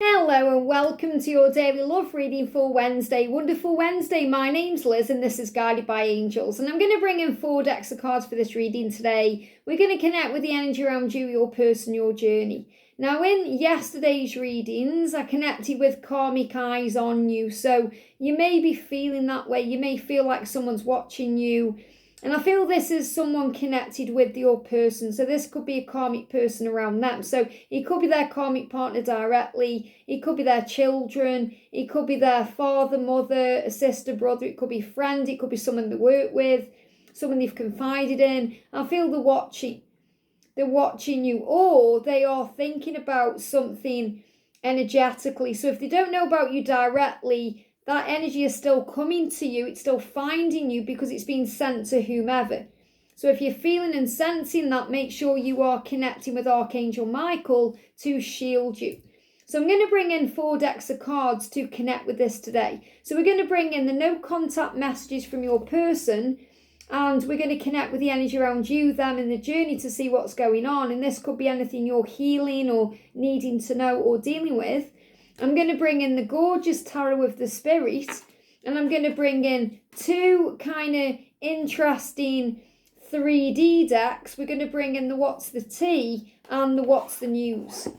Hello and welcome to your daily love reading for Wednesday. Wonderful Wednesday. My name's Liz and this is Guided by Angels. And I'm going to bring in 4 decks of cards for this reading today. We're going to connect with the energy around you, your person, your journey. Now in yesterday's readings, I connected with karmic eyes on you. So you may be feeling that way. You may feel like someone's watching you. And I feel this is someone connected with your person. So this could be a karmic person around them. So it could be their karmic partner directly. It could be their children. It could be their father, mother, a sister, brother. It could be a friend. It could be someone they work with, someone they've confided in. I feel they're watching. They're watching you, or they are thinking about something energetically. So if they don't know about you directly, that energy is still coming to you. It's still finding you because it's being sent to whomever. So if you're feeling and sensing that, make sure you are connecting with Archangel Michael to shield you. So I'm going to bring in 4 decks of cards to connect with this today. So we're going to bring in the no contact messages from your person, and we're going to connect with the energy around you, them, and the journey to see what's going on. And this could be anything you're healing or needing to know or dealing with. I'm going to bring in the gorgeous Tarot of the Spirit, and I'm going to bring in 2 kind of interesting 3D decks. We're going to bring in the What's the Tea and the What's the News.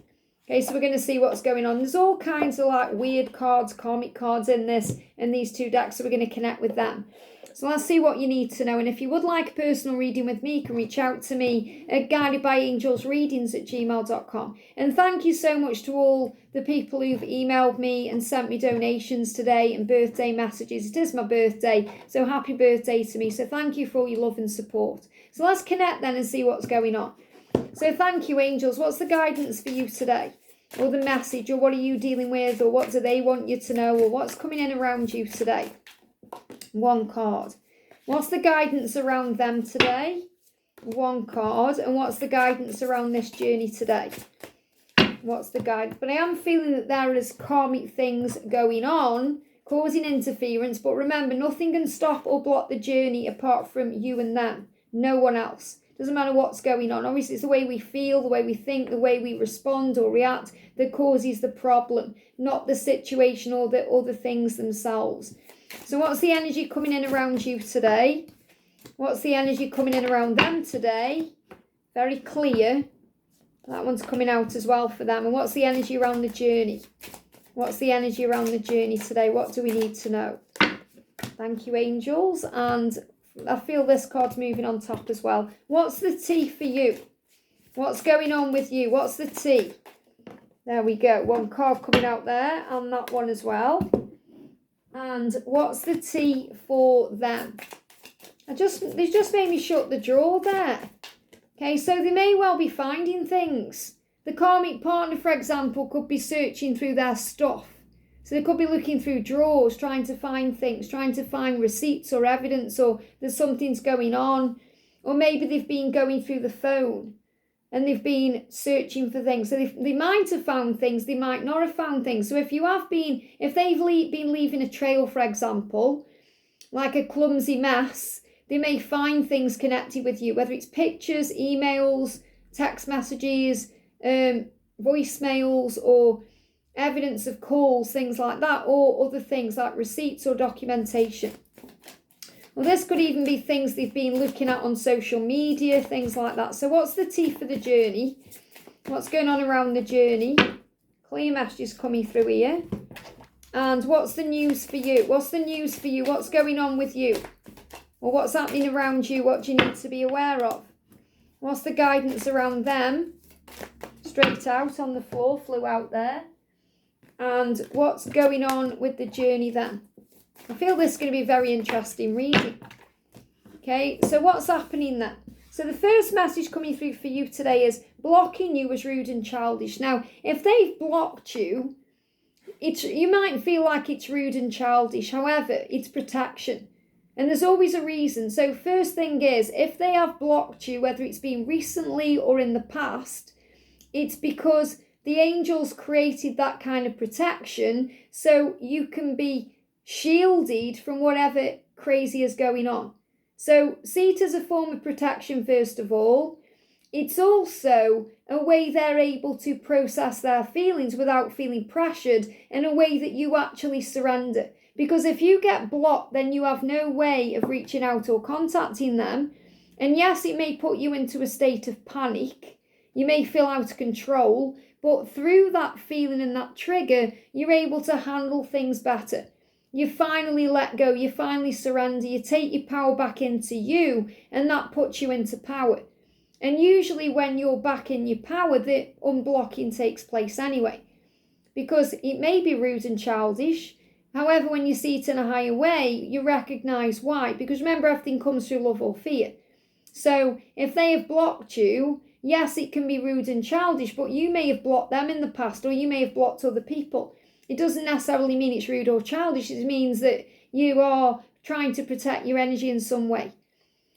Okay, so we're going to see what's going on. There's all kinds of like weird cards, karmic cards in these 2 decks, so we're going to connect with them. So let's see what you need to know. And if you would like a personal reading with me, you can reach out to me at guidedbyangelsreadings@gmail.com. And thank you so much to all the people who've emailed me and sent me donations today and birthday messages. It is my birthday, so happy birthday to me. So thank you for all your love and support. So let's connect then and see what's going on. So thank you, angels. What's the guidance for you today? Or the message, or what are you dealing with, or what do they want you to know, or what's coming in around you today? 1 card. What's the guidance around them today? 1 card. And what's the guidance around this journey today? What's the guidance? But I am feeling that there is karmic things going on, causing interference. But remember, nothing can stop or block the journey apart from you and them. No one else. Doesn't matter what's going on. Obviously, it's the way we feel, the way we think, the way we respond or react that causes the problem, not the situation or the other things themselves. So what's the energy coming in around you today? What's the energy coming in around them today? Very clear. That one's coming out as well for them. And what's the energy around the journey? What's the energy around the journey today? What do we need to know? Thank you, angels. And I feel this card's moving on top as well. What's the tea for you? What's going on with you? What's the tea? There we go. 1 card coming out there and that one as well. And what's the tea for them? They just made me shut the drawer there. Okay, so they may well be finding things. The karmic partner, for example, could be searching through their stuff. So they could be looking through drawers, trying to find things, trying to find receipts or evidence, or there's something's going on. Or maybe they've been going through the phone and they've been searching for things. So they might have found things, they might not have found things. So if they've been leaving a trail, for example, like a clumsy mess, they may find things connected with you, whether it's pictures, emails, text messages, voicemails, or evidence of calls, things like that, or other things like receipts or documentation. Well, this could even be things they've been looking at on social media, things like that. So what's the tea for the journey? What's going on around the journey? Clear messages coming through here. And what's the news for you? What's the news for you? What's going on with you? Or what's happening around you? What do you need to be aware of? What's the guidance around them? Straight out on the floor, flew out there. And what's going on with the journey then? I feel this is going to be a very interesting reading. Okay, so what's happening then? So the first message coming through for you today is blocking you as rude and childish. Now, if they've blocked you, you might feel like it's rude and childish. However, it's protection. And there's always a reason. So first thing is, if they have blocked you, whether it's been recently or in the past, it's because the angels created that kind of protection so you can be shielded from whatever crazy is going on. So see it as a form of protection first of all. It's also a way they're able to process their feelings without feeling pressured, and a way that you actually surrender. Because if you get blocked, then you have no way of reaching out or contacting them. And yes, it may put you into a state of panic. You may feel out of control, but through that feeling and that trigger, you're able to handle things better. You finally let go, you finally surrender, you take your power back into you, and that puts you into power. And usually when you're back in your power, the unblocking takes place anyway. Because it may be rude and childish. However, when you see it in a higher way, you recognize why. Because remember, everything comes through love or fear. So if they have blocked you, yes, it can be rude and childish, but you may have blocked them in the past, or you may have blocked other people. It doesn't necessarily mean it's rude or childish. It means that you are trying to protect your energy in some way.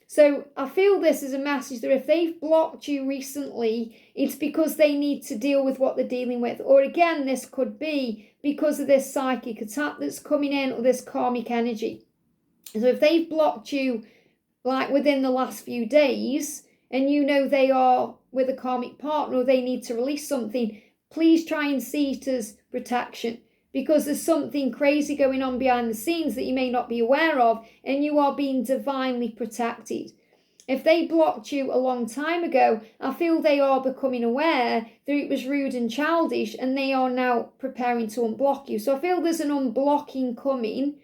So I feel this is a message that if they've blocked you recently, it's because they need to deal with what they're dealing with. Or again, this could be because of this psychic attack that's coming in, or this karmic energy. So if they've blocked you like within the last few days, and you know they are with a karmic partner, or they need to release something, please try and see it as protection, because there's something crazy going on behind the scenes that you may not be aware of, and you are being divinely protected. If they blocked you a long time ago, I feel they are becoming aware that it was rude and childish, and they are now preparing to unblock you. So I feel there's an unblocking coming,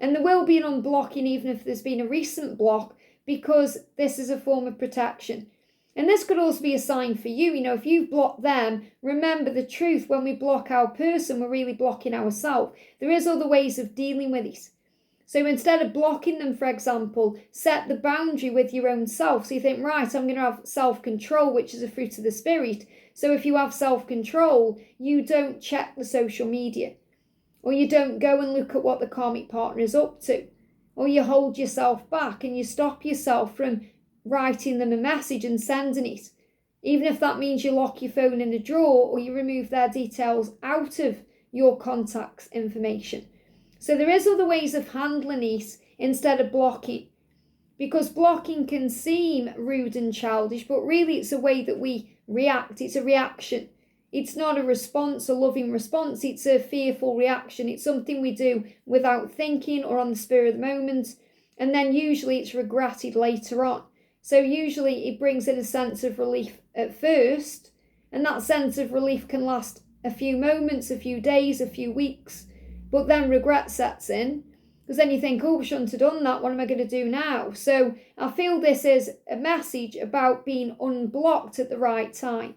and there will be an unblocking even if there's been a recent block, because this is a form of protection. And this could also be a sign for you. You know, if you've blocked them, remember the truth. When we block our person, we're really blocking ourselves. There is other ways of dealing with it. So instead of blocking them, for example, set the boundary with your own self. So you think, right, I'm going to have self-control, which is a fruit of the spirit. So if you have self-control, you don't check the social media. Or you don't go and look at what the karmic partner is up to. Or you hold yourself back and you stop yourself from writing them a message and sending it, even if that means you lock your phone in a drawer, or you remove their details out of your contacts information. So there is other ways of handling it instead of blocking, because blocking can seem rude and childish, but really it's a way that we react. It's a reaction. It's not a response, a loving response. It's a fearful reaction. It's something we do without thinking or on the spur of the moment, and then usually it's regretted later on. So usually it brings in a sense of relief at first, and that sense of relief can last a few moments, a few days, a few weeks, but then regret sets in, because then you think, oh, I shouldn't have done that, what am I going to do now? So I feel this is a message about being unblocked at the right time.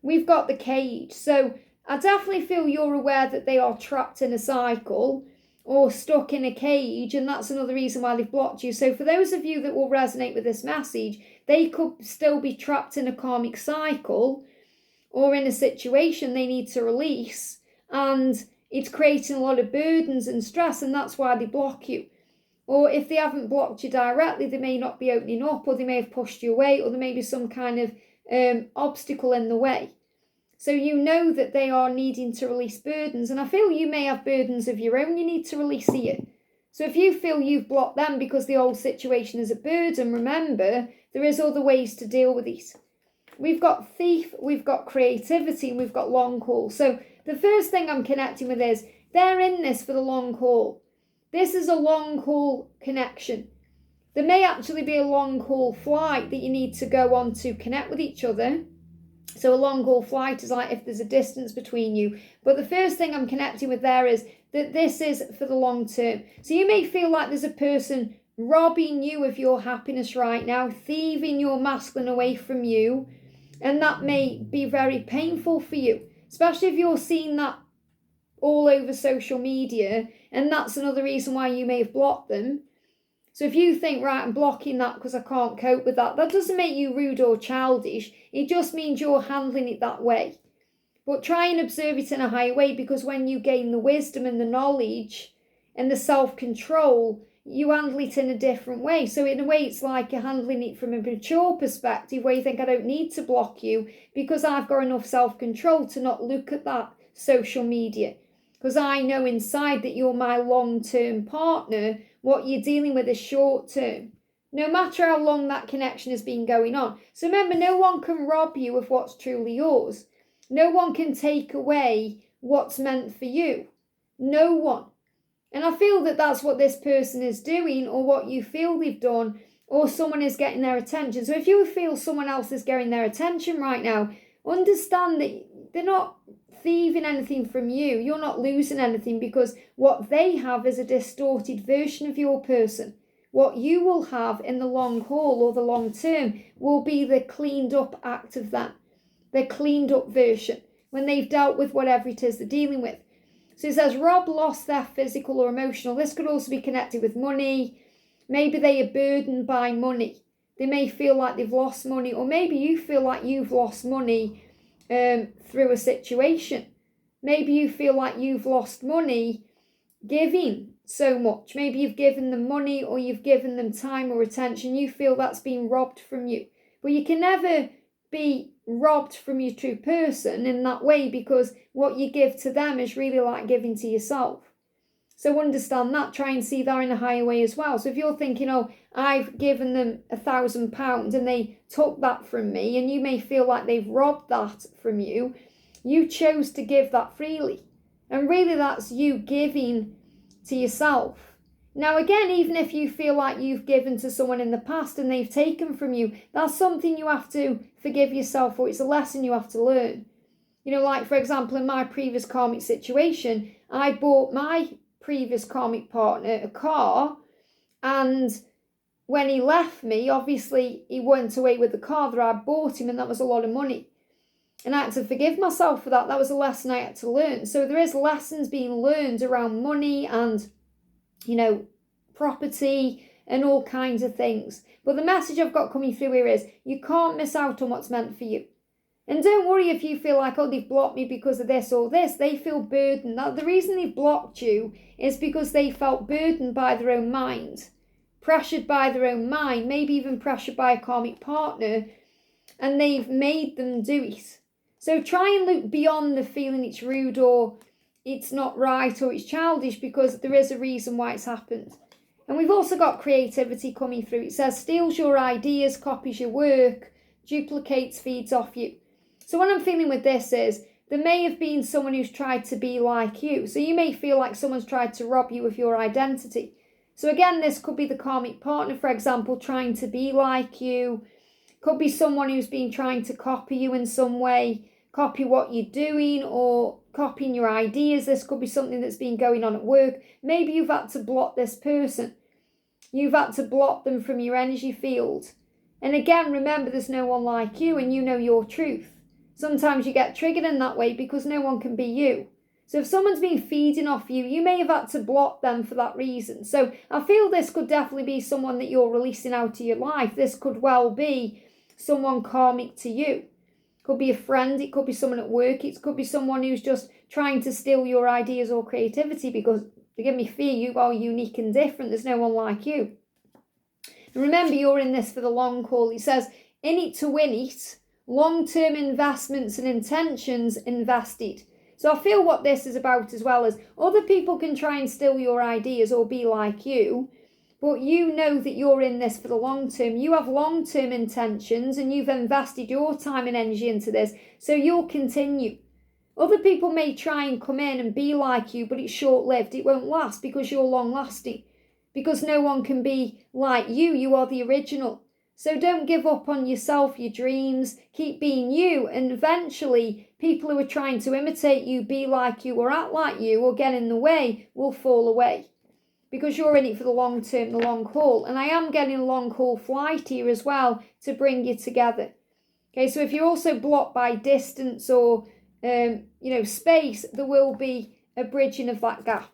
We've got the cage, so I definitely feel you're aware that they are trapped in a cycle, or stuck in a cage, and that's another reason why they've blocked you. So for those of you that will resonate with this message, they could still be trapped in a karmic cycle, or in a situation they need to release, and it's creating a lot of burdens and stress, and that's why they block you. Or if they haven't blocked you directly, they may not be opening up, or they may have pushed you away, or there may be some kind of obstacle in the way. So you know that they are needing to release burdens. And I feel you may have burdens of your own you need to release here. So if you feel you've blocked them because the old situation is a burden, remember, there is other ways to deal with it. We've got thief, we've got creativity, and we've got long haul. So the first thing I'm connecting with is they're in this for the long haul. This is a long haul connection. There may actually be a long haul flight that you need to go on to connect with each other. So a long haul flight is like if there's a distance between you. But the first thing I'm connecting with there is that this is for the long term. So you may feel like there's a person robbing you of your happiness right now, thieving your masculine away from you. And that may be very painful for you, especially if you're seeing that all over social media. And that's another reason why you may have blocked them. So if you think, right, I'm blocking that because I can't cope with that, that doesn't make you rude or childish. It just means you're handling it that way. But try and observe it in a higher way, because when you gain the wisdom and the knowledge and the self-control, you handle it in a different way. So in a way, it's like you're handling it from a mature perspective, where you think, I don't need to block you because I've got enough self-control to not look at that social media. Because I know inside that you're my long-term partner. What you're dealing with is short-term. no matter how long that connection has been going on. So remember, no one can rob you of what's truly yours. No one can take away what's meant for you. No one. And I feel that that's what this person is doing, or what you feel they've done, or someone is getting their attention. So if you feel someone else is getting their attention right now, understand that they're not thieving anything from you. You're not losing anything, because what they have is a distorted version of your person. What you will have in the long haul or the long term will be the cleaned up act of that, the cleaned up version, when they've dealt with whatever it is they're dealing with. So it says rob, loss, theft, physical or emotional. This could also be connected with money. Maybe they are burdened by money. They may feel like they've lost money, or maybe you feel like you've lost money through a situation. Maybe you feel like you've lost money giving so much. Maybe you've given them money, or you've given them time or attention. You feel that's been robbed from you. But you can never be robbed from your true person in that way, because what you give to them is really like giving to yourself. So understand that. Try and see that in a higher way as well. So if you're thinking, oh, I've given them £1,000 and they took that from me, and you may feel like they've robbed that from you, you chose to give that freely. And really that's you giving to yourself. Now again, even if you feel like you've given to someone in the past and they've taken from you, that's something you have to forgive yourself for. It's a lesson you have to learn. You know, like for example, in my previous karmic situation, I bought my previous karmic partner a car, and when he left me, obviously he went away with the car that I bought him, and that was a lot of money. And I had to forgive myself for that. That was a lesson I had to learn. So there is lessons being learned around money and, you know, property and all kinds of things. But the message I've got coming through here is you can't miss out on what's meant for you. And don't worry if you feel like, oh, they've blocked me because of this or this. They feel burdened. The reason they've blocked you is because they felt burdened by their own mind, pressured by their own mind, maybe even pressured by a karmic partner, and they've made them do it. So try and look beyond the feeling it's rude or it's not right or it's childish, because there is a reason why it's happened. And we've also got creativity coming through. It says steals your ideas, copies your work, duplicates, feeds off you. So what I'm feeling with this is there may have been someone who's tried to be like you. So you may feel like someone's tried to rob you of your identity. So again, this could be the karmic partner, for example, trying to be like you. Could be someone who's been trying to copy you in some way, copy what you're doing or copying your ideas. This could be something that's been going on at work. Maybe you've had to block this person. You've had to block them from your energy field. And again, remember, there's no one like you, and you know your truth. Sometimes you get triggered in that way because no one can be you. So if someone's been feeding off you, you may have had to block them for that reason. So I feel this could definitely be someone that you're releasing out of your life. This could well be someone karmic to you. Could be a friend, it could be someone at work, it could be someone who's just trying to steal your ideas or creativity, because forgive me, fear, you are unique and different. There's no one like you. And remember, you're in this for the long haul. It says, in it to win it, long-term investments and intentions invested. So I feel what this is about as well is other people can try and steal your ideas or be like you, but you know that you're in this for the long term. You have long-term intentions and you've invested your time and energy into this, so you'll continue. Other people may try and come in and be like you, but it's short-lived. It won't last because you're long-lasting. Because no one can be like you. You are the original. So don't give up on yourself, your dreams. Keep being you. And eventually, people who are trying to imitate you, be like you, or act like you, or get in the way, will fall away. Because you're in it for the long term, the long haul. And I am getting a long haul flight here as well to bring you together. Okay, so if you're also blocked by distance or space, there will be a bridging of that gap.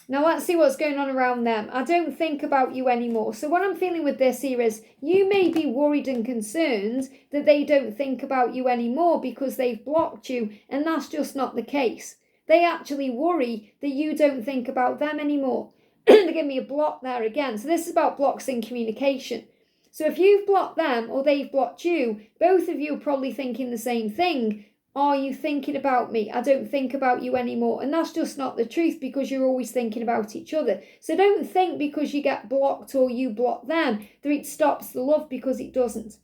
Now let's see what's going on around them. I don't think about you anymore. So what I'm feeling with this here is you may be worried and concerned that they don't think about you anymore because they've blocked you, and that's just not the case. They actually worry that you don't think about them anymore. They give me a block there again. So this is about blocks in communication. So if you've blocked them or they've blocked you, both of you are probably thinking the same thing. Are you thinking about me? I don't think about you anymore. And that's just not the truth, because you're always thinking about each other. So don't think because you get blocked or you block them that it stops the love, because it doesn't.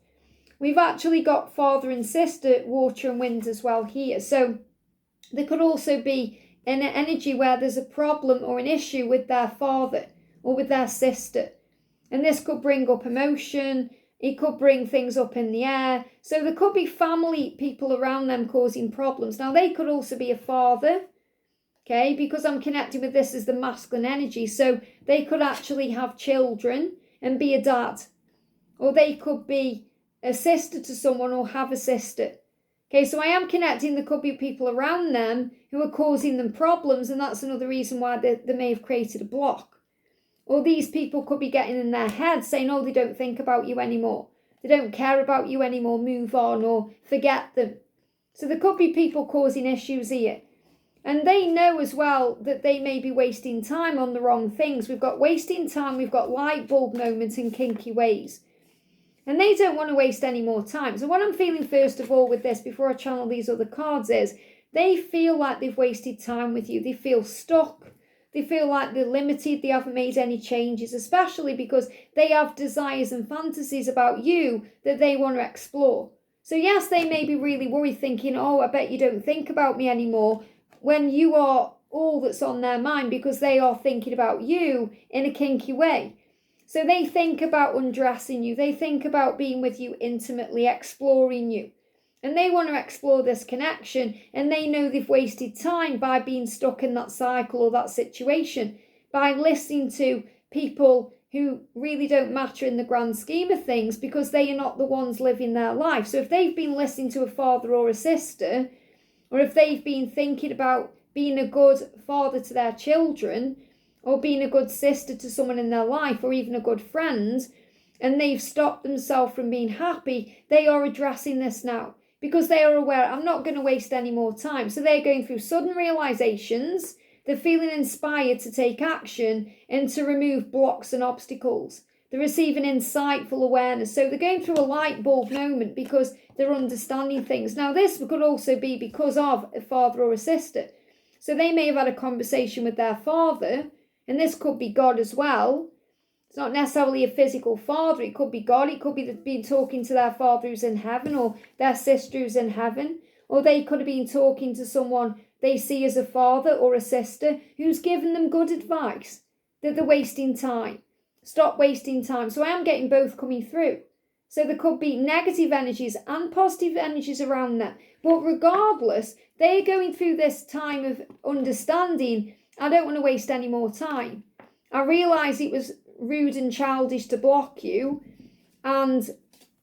We've actually got father and sister, water and wind as well here. So there could also be an energy where there's a problem or an issue with their father or with their sister. And this could bring up emotion. It could bring things up in the air. So there could be family people around them causing problems. Now, they could also be a father, okay, because I'm connecting with this as the masculine energy. So they could actually have children and be a dad. Or they could be a sister to someone or have a sister. Okay, so I am connecting. There could be people around them who are causing them problems, and that's another reason why they may have created a block. Or these people could be getting in their head saying, oh, they don't think about you anymore. They don't care about you anymore, move on or forget them. So there could be people causing issues here. And they know as well that they may be wasting time on the wrong things. We've got wasting time, we've got light bulb moments in kinky ways. And they don't want to waste any more time. So what I'm feeling first of all with this, before I channel these other cards, is they feel like they've wasted time with you. They feel stuck. They feel like they're limited. They haven't made any changes, especially because they have desires and fantasies about you that they want to explore. So yes, they may be really worried, thinking, oh, I bet you don't think about me anymore, when you are all that's on their mind, because they are thinking about you in a kinky way. So they think about undressing you. They think about being with you intimately, exploring you. And they want to explore this connection, and they know they've wasted time by being stuck in that cycle or that situation, by listening to people who really don't matter in the grand scheme of things, because they are not the ones living their life. So if they've been listening to a father or a sister, or if they've been thinking about being a good father to their children, or being a good sister to someone in their life, or even a good friend, and they've stopped themselves from being happy, they are addressing this now. Because they are aware, I'm not going to waste any more time. So they're going through sudden realizations. They're feeling inspired to take action and to remove blocks and obstacles. They're receiving insightful awareness. So they're going through a light bulb moment because they're understanding things. Now, this could also be because of a father or a sister. So they may have had a conversation with their father, and this could be God as well. It's not necessarily a physical father. It could be God. It could be they've been talking to their father who's in heaven, or their sister who's in heaven. Or they could have been talking to someone they see as a father or a sister who's given them good advice, that they're wasting time. Stop wasting time. So I am getting both coming through. So there could be negative energies and positive energies around them. But regardless, they're going through this time of understanding, I don't want to waste any more time. I realise it was rude and childish to block you, and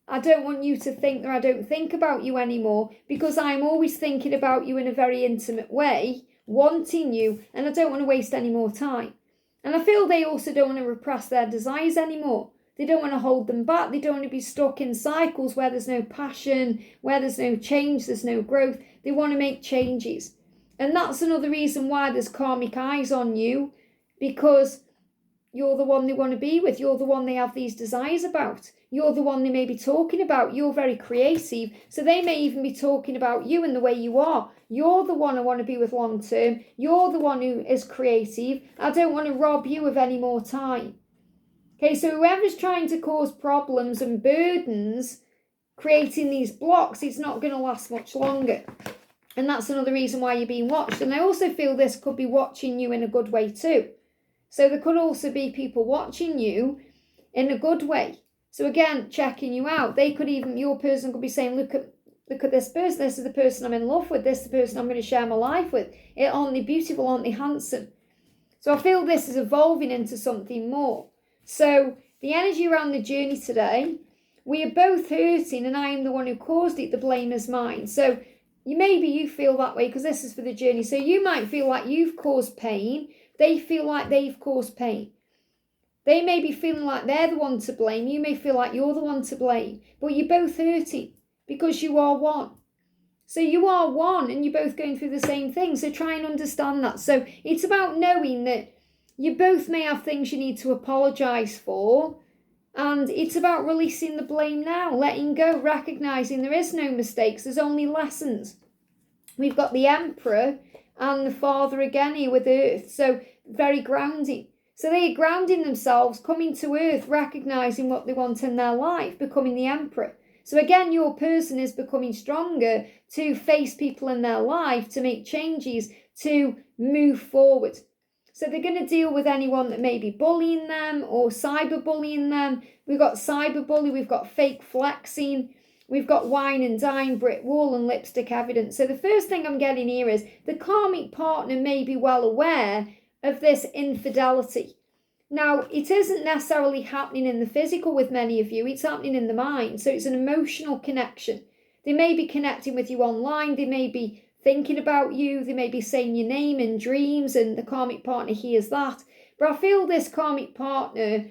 I don't want you to think that I don't think about you anymore, because I'm always thinking about you in a very intimate way, wanting you, and I don't want to waste any more time. And I feel they also don't want to repress their desires anymore. They don't want to hold them back. They don't want to be stuck in cycles where there's no passion, where there's no change, there's no growth. They want to make changes. And that's another reason why there's karmic eyes on you, because you're the one they want to be with. You're the one they have these desires about. You're the one they may be talking about. You're very creative. So they may even be talking about you and the way you are. You're the one I want to be with long term. You're the one who is creative. I don't want to rob you of any more time. Okay, so whoever's trying to cause problems and burdens, creating these blocks, it's not going to last much longer. And that's another reason why you're being watched. And I also feel this could be watching you in a good way too. So there could also be people watching you in a good way. So again, checking you out. They could even, your person could be saying, look at this person. This is the person I'm in love with. This is the person I'm going to share my life with. Aren't they beautiful? Aren't they handsome? So I feel this is evolving into something more. So the energy around the journey today, we are both hurting, and I am the one who caused it. The blame is mine. So maybe you feel that way because this is for the journey. So you might feel like you've caused pain. They feel like they've caused pain. They may be feeling like they're the one to blame. You may feel like you're the one to blame. But you're both hurting because you are one. So you are one and you're both going through the same thing. So try and understand that. So it's about knowing that you both may have things you need to apologise for. And it's about releasing the blame now, letting go, recognising there is no mistakes. There's only lessons. We've got the Emperor and the Father again here with Earth. So very grounding. So they are grounding themselves, coming to Earth, recognising what they want in their life, becoming the Emperor. So again, your person is becoming stronger to face people in their life, to make changes, to move forward. So they're going to deal with anyone that may be bullying them or cyberbullying them. We've got cyberbully, we've got fake flexing, we've got wine and dine, brick wall and lipstick evidence. So the first thing I'm getting here is the karmic partner may be well aware of this infidelity. Now, it isn't necessarily happening in the physical with many of you, it's happening in the mind. So it's an emotional connection. They may be connecting with you online, they may be thinking about you, they may be saying your name in dreams, and the karmic partner hears that. But I feel this karmic partner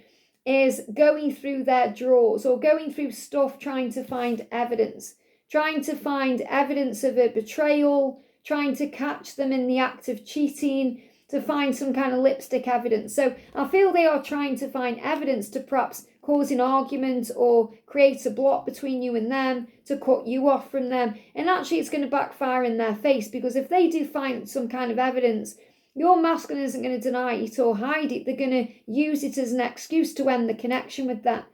is going through their drawers or going through stuff trying to find evidence of a betrayal, trying to catch them in the act of cheating, to find some kind of lipstick evidence. So I feel they are trying to find evidence to perhaps cause an argument or create a block between you and them, to cut you off from them. And actually it's going to backfire in their face, because if they do find some kind of evidence, your masculine isn't going to deny it or hide it. They're going to use it as an excuse to end the connection with that.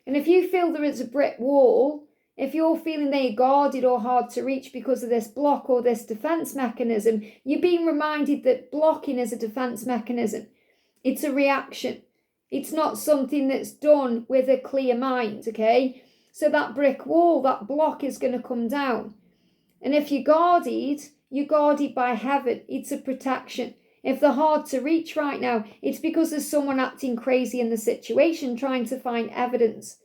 And if you feel there is a brick wall, if you're feeling they are guarded or hard to reach because of this block or this defense mechanism, you're being reminded that blocking is a defense mechanism. It's a reaction. It's not something that's done with a clear mind, okay? So that brick wall, that block is going to come down. And if you're guarded by heaven. It's a protection. If they're hard to reach right now, it's because there's someone acting crazy in the situation, trying to find evidence.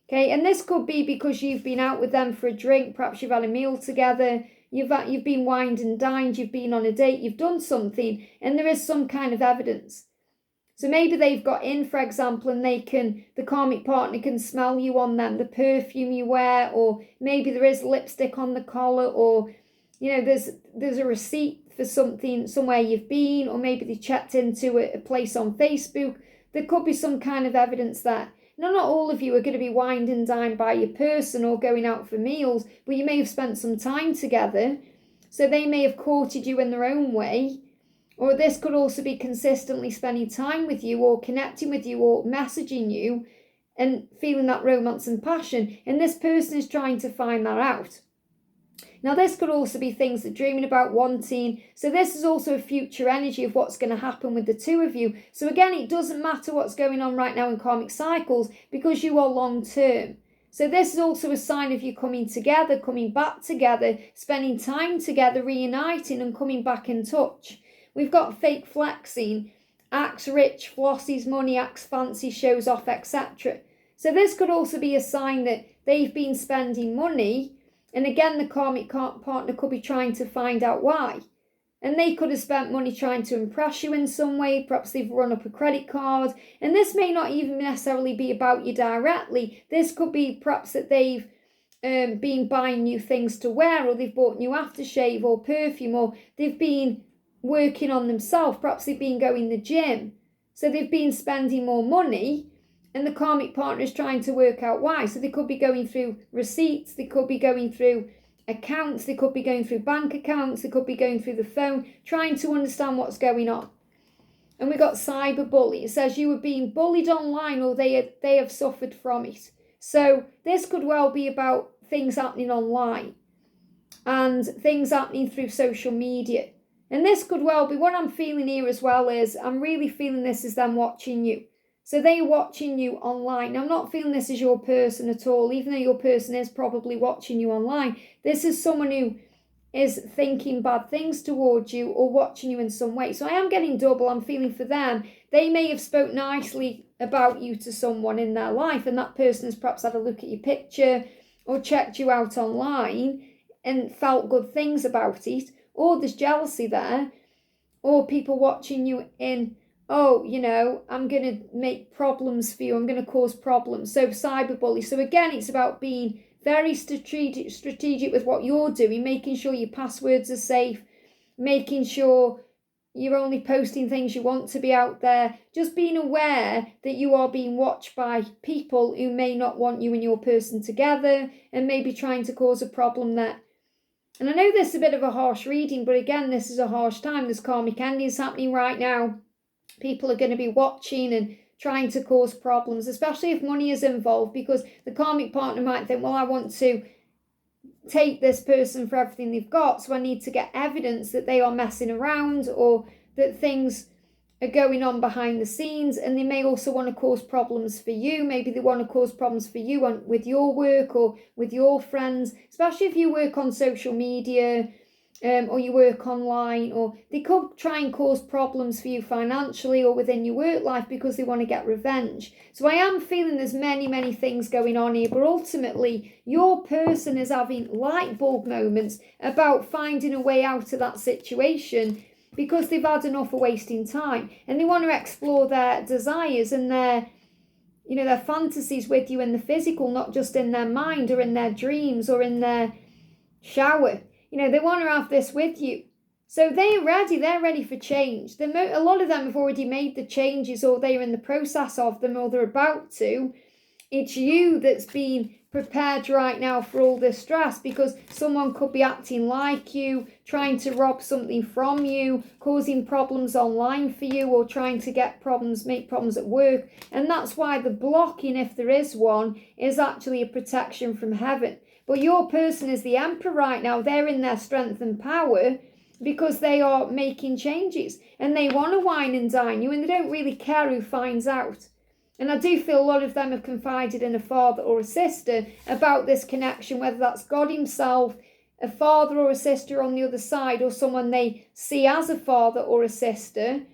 Okay, and this could be because you've been out with them for a drink, perhaps you've had a meal together, you've been wined and dined, you've been on a date, you've done something, and there is some kind of evidence. So maybe they've got in, for example, and the karmic partner can smell you on them, the perfume you wear, or maybe there is lipstick on the collar, or, there's a receipt for something, somewhere you've been, or maybe they checked into a place on Facebook. There could be some kind of evidence there. Now, not all of you are going to be wined and dined by your person or going out for meals, but you may have spent some time together. So they may have courted you in their own way. Or this could also be consistently spending time with you or connecting with you or messaging you and feeling that romance and passion. And this person is trying to find that out. Now, this could also be things they're dreaming about, wanting. So this is also a future energy of what's going to happen with the two of you. So again, it doesn't matter what's going on right now in karmic cycles because you are long term. So this is also a sign of you coming together, coming back together, spending time together, reuniting and coming back in touch. We've got fake flexing, acts rich, flosses money, acts fancy, shows off, etc. So this could also be a sign that they've been spending money. And again, the karmic partner could be trying to find out why. And they could have spent money trying to impress you in some way. Perhaps they've run up a credit card. And this may not even necessarily be about you directly. This could be perhaps that they've been buying new things to wear, or they've bought new aftershave or perfume, or they've been working on themselves. Perhaps they've been going to the gym. So they've been spending more money. And the karmic partner is trying to work out why. So they could be going through receipts, they could be going through accounts, they could be going through bank accounts, they could be going through the phone, trying to understand what's going on. And we got cyberbully. It says you were being bullied online or they have suffered from it. So this could well be about things happening online and things happening through social media. And this could well be, what I'm feeling here as well is, I'm really feeling this is them watching you. So they're watching you online. I'm not feeling this is your person at all, even though your person is probably watching you online. This is someone who is thinking bad things towards you or watching you in some way. So I am getting double. I'm feeling for them. They may have spoke nicely about you to someone in their life, and that person has perhaps had a look at your picture or checked you out online and felt good things about it. Or there's jealousy there, or people watching you in, oh, I'm going to make problems for you. I'm going to cause problems. So cyberbully. So again, it's about being very strategic with what you're doing, making sure your passwords are safe, making sure you're only posting things you want to be out there. Just being aware that you are being watched by people who may not want you and your person together and maybe trying to cause a problem there. And I know this is a bit of a harsh reading, but again, this is a harsh time. There's karmic endings happening right now. People are going to be watching and trying to cause problems, especially if money is involved, because the karmic partner might think, well, I want to take this person for everything they've got, so I need to get evidence that they are messing around or that things are going on behind the scenes. And they may also want to cause problems for you. Maybe they want to cause problems for you with your work or with your friends, especially if you work on social media, or you work online, or they could try and cause problems for you financially or within your work life because they want to get revenge. So I am feeling there's many things going on here, but ultimately your person is having light bulb moments about finding a way out of that situation because they've had enough of wasting time, and they want to explore their desires and their fantasies with you in the physical, not just in their mind or in their dreams or in their shower. They want to have this with you. So they're ready for change. A lot of them have already made the changes, or they're in the process of them, or they're about to. It's you that's being prepared right now for all this stress, because someone could be acting like you, trying to rob something from you, causing problems online for you, or trying to make problems at work. And that's why the blocking, if there is one, is actually a protection from heaven. But your person is the emperor right now. They're in their strength and power because they are making changes, and they want to wine and dine you, and they don't really care who finds out. And I do feel a lot of them have confided in a father or a sister about this connection, whether that's God himself, a father or a sister on the other side, or someone they see as a father or a sister,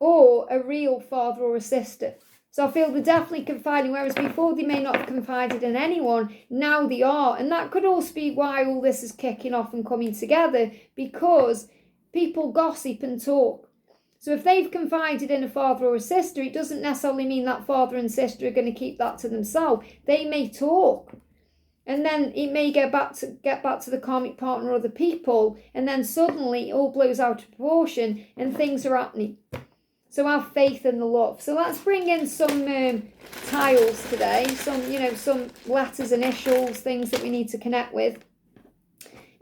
or a real father or a sister. So I feel they're definitely confiding, whereas before they may not have confided in anyone, now they are. And that could also be why all this is kicking off and coming together, because people gossip and talk. So if they've confided in a father or a sister, it doesn't necessarily mean that father and sister are going to keep that to themselves. They may talk, and then it may get back to the karmic partner or the people, and then suddenly it all blows out of proportion and things are happening. So have faith in the love. So let's bring in some tiles today. Some letters, initials, things that we need to connect with.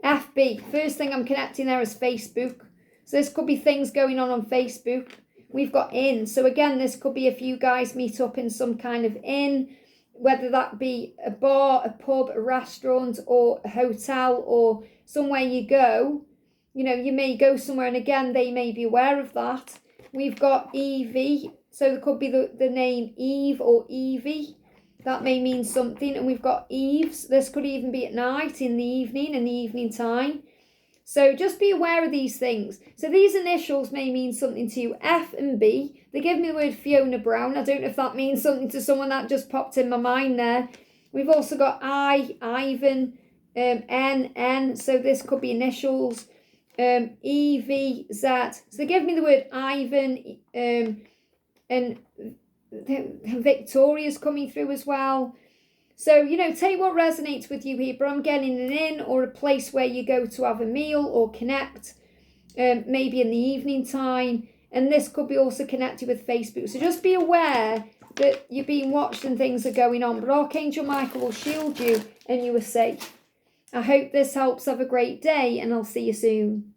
FB. First thing I'm connecting there is Facebook. So this could be things going on Facebook. We've got inn. So again, this could be if you guys meet up in some kind of inn, whether that be a bar, a pub, a restaurant, or a hotel, or somewhere you go. You may go somewhere, and again, they may be aware of that. We've got Evie, so there could be the name Eve or Evie. That may mean something. And we've got Eves. This could even be at night, in the evening time. So just be aware of these things. So these initials may mean something to you. F and B. They give me the word Fiona Brown. I don't know if that means something to someone. That just popped in my mind there. We've also got I, Ivan, N. So this could be initials. EVZ. So they give me the word Ivan, and Victoria's coming through as well. So, take what resonates with you here, but I'm getting an inn or a place where you go to have a meal or connect, maybe in the evening time. And this could be also connected with Facebook. So just be aware that you're being watched and things are going on, but Archangel Michael will shield you and you are safe. I hope this helps. Have a great day, and I'll see you soon.